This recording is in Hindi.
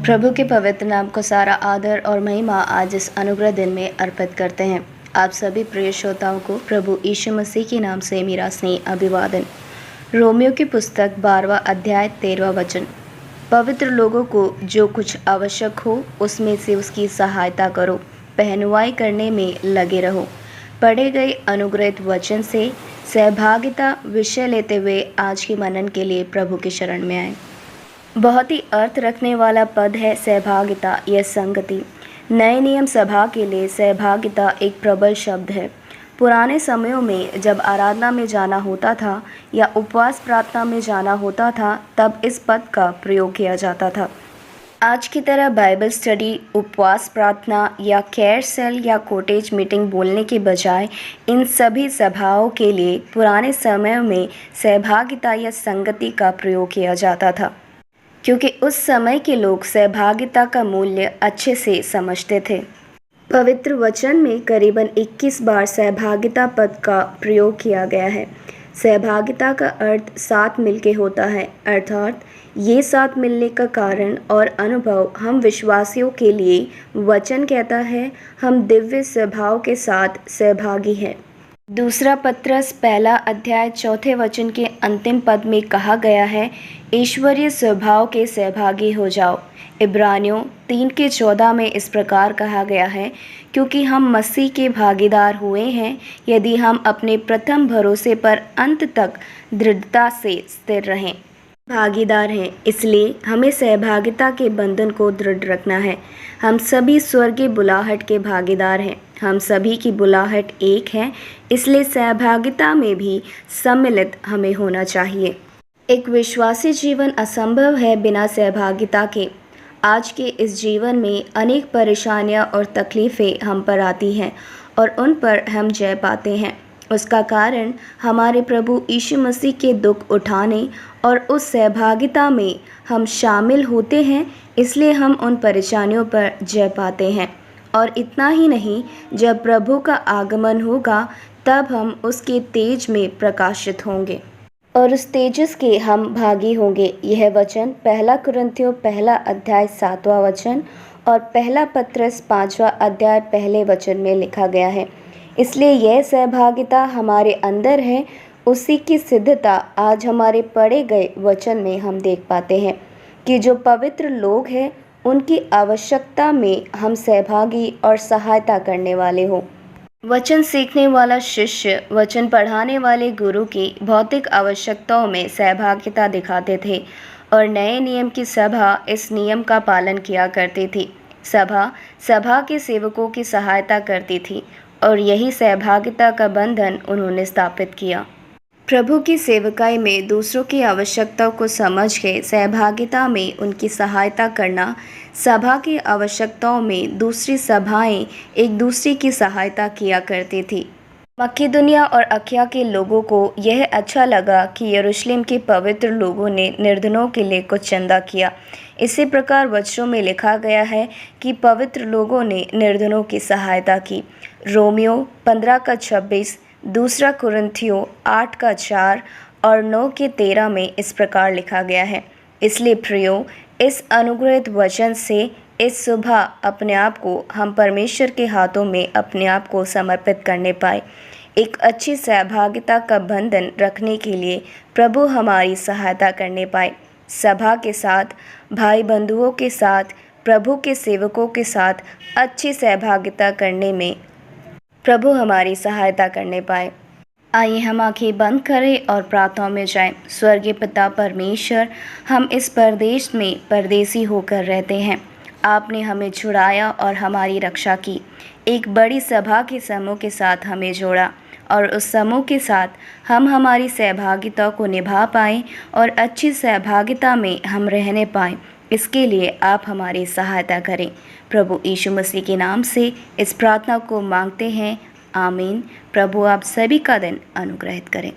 प्रभु के पवित्र नाम को सारा आदर और महिमा आज इस अनुग्रह दिन में अर्पित करते हैं। आप सभी प्रिय श्रोताओं को प्रभु यीशु मसीह के नाम से मेरा स्नेह अभिवादन। रोमियो की पुस्तक 12वां अध्याय 13वां वचन। पवित्र लोगों को जो कुछ आवश्यक हो उसमें से उसकी सहायता करो, पहनुवाई करने में लगे रहो। पढ़े गए अनुग्रहित वचन से सहभागिता विषय लेते हुए आज के मनन के लिए प्रभु के शरण में आए। बहुत ही अर्थ रखने वाला पद है सहभागिता या संगति। नए नियम सभा के लिए सहभागिता एक प्रबल शब्द है। पुराने समयों में जब आराधना में जाना होता था या उपवास प्रार्थना में जाना होता था तब इस पद का प्रयोग किया जाता था। आज की तरह बाइबल स्टडी, उपवास प्रार्थना या केयर सेल या कॉटेज मीटिंग बोलने के बजाय इन सभी सभाओं के लिए पुराने समयों में सहभागिता या संगति का प्रयोग किया जाता था, क्योंकि उस समय के लोग सहभागिता का मूल्य अच्छे से समझते थे। पवित्र वचन में करीबन 21 बार सहभागिता पद का प्रयोग किया गया है। सहभागिता का अर्थ साथ मिलके होता है, अर्थात ये साथ मिलने का कारण और अनुभव हम विश्वासियों के लिए वचन कहता है हम दिव्य स्वभाव के साथ सहभागी हैं। दूसरा पत्रस 1 अध्याय 4 वचन के अंतिम पद में कहा गया है, ईश्वरीय स्वभाव के सहभागी हो जाओ। इब्रानियों 3:14 में इस प्रकार कहा गया है, क्योंकि हम मसीह के भागीदार हुए हैं यदि हम अपने प्रथम भरोसे पर अंत तक दृढ़ता से स्थिर रहें। भागीदार हैं, इसलिए हमें सहभागिता के बंधन को दृढ़ रखना है। हम सभी स्वर्गीय बुलाहट के भागीदार हैं। हम सभी की बुलाहट एक है, इसलिए सहभागिता में भी सम्मिलित हमें होना चाहिए। एक विश्वासी जीवन असंभव है बिना सहभागिता के। आज के इस जीवन में अनेक परेशानियां और तकलीफ़ें हम पर आती हैं और उन पर हम जय पाते हैं। उसका कारण हमारे प्रभु यीशु मसीह के दुख उठाने और उस सहभागिता में हम शामिल होते हैं, इसलिए हम उन परेशानियों पर जय पाते हैं। और इतना ही नहीं, जब प्रभु का आगमन होगा तब हम उसके तेज में प्रकाशित होंगे और उस तेजस के हम भागी होंगे। यह वचन 1 कुरिन्थियों 1 अध्याय 7वां वचन और 1 पत्रस 5वां अध्याय 1 वचन में लिखा गया है। इसलिए यह सहभागिता हमारे अंदर है, उसी की सिद्धता आज हमारे पढ़े गए वचन में हम देख पाते हैं कि जो पवित्र लोग हैं उनकी आवश्यकता में हम सहभागी और सहायता करने वाले हों। वचन सीखने वाला शिष्य वचन पढ़ाने वाले गुरु की भौतिक आवश्यकताओं में सहभागिता दिखाते थे और नए नियम की सभा इस नियम का पालन किया करती थी। सभा के सेवकों की सहायता करती थी और यही सहभागिता का बंधन उन्होंने स्थापित किया। प्रभु की सेवकाई में दूसरों की आवश्यकताओं को समझ के सहभागिता में उनकी सहायता करना। सभा की आवश्यकताओं में दूसरी सभाएं एक दूसरे की सहायता किया करती थी। मकिदुनिया और अखया के लोगों को यह अच्छा लगा कि यरूशलेम के पवित्र लोगों ने निर्धनों के लिए कुछ चंदा किया। इसी प्रकार वचनों में लिखा गया है कि पवित्र लोगों ने निर्धनों की सहायता की। रोमियो 15:26, 2 कुरिन्थियों 8:4 और 9:13 में इस प्रकार लिखा गया है। इसलिए प्रियो, इस अनुग्रहित वचन से इस सुबह अपने आप को हम परमेश्वर के हाथों में अपने आप को समर्पित करने पाए। एक अच्छी सहभागिता का बंधन रखने के लिए प्रभु हमारी सहायता करने पाए। सभा के साथ, भाई बंधुओं के साथ, प्रभु के सेवकों के साथ अच्छी सहभागिता करने में प्रभु हमारी सहायता करने पाए। आइए हम आंखें बंद करें और प्रार्थना में जाएं। स्वर्गीय पिता परमेश्वर, हम इस परदेश में परदेसी होकर रहते हैं। आपने हमें छुड़ाया और हमारी रक्षा की। एक बड़ी सभा के समूह के साथ हमें जोड़ा और उस समूह के साथ हम हमारी सहभागिता को निभा पाएँ और अच्छी सहभागिता में हम रहने पाएँ। इसके लिए आप हमारी सहायता करें। प्रभु यीशु मसीह के नाम से इस प्रार्थना को मांगते हैं, आमीन। प्रभु आप सभी का दिन अनुग्रहित करें।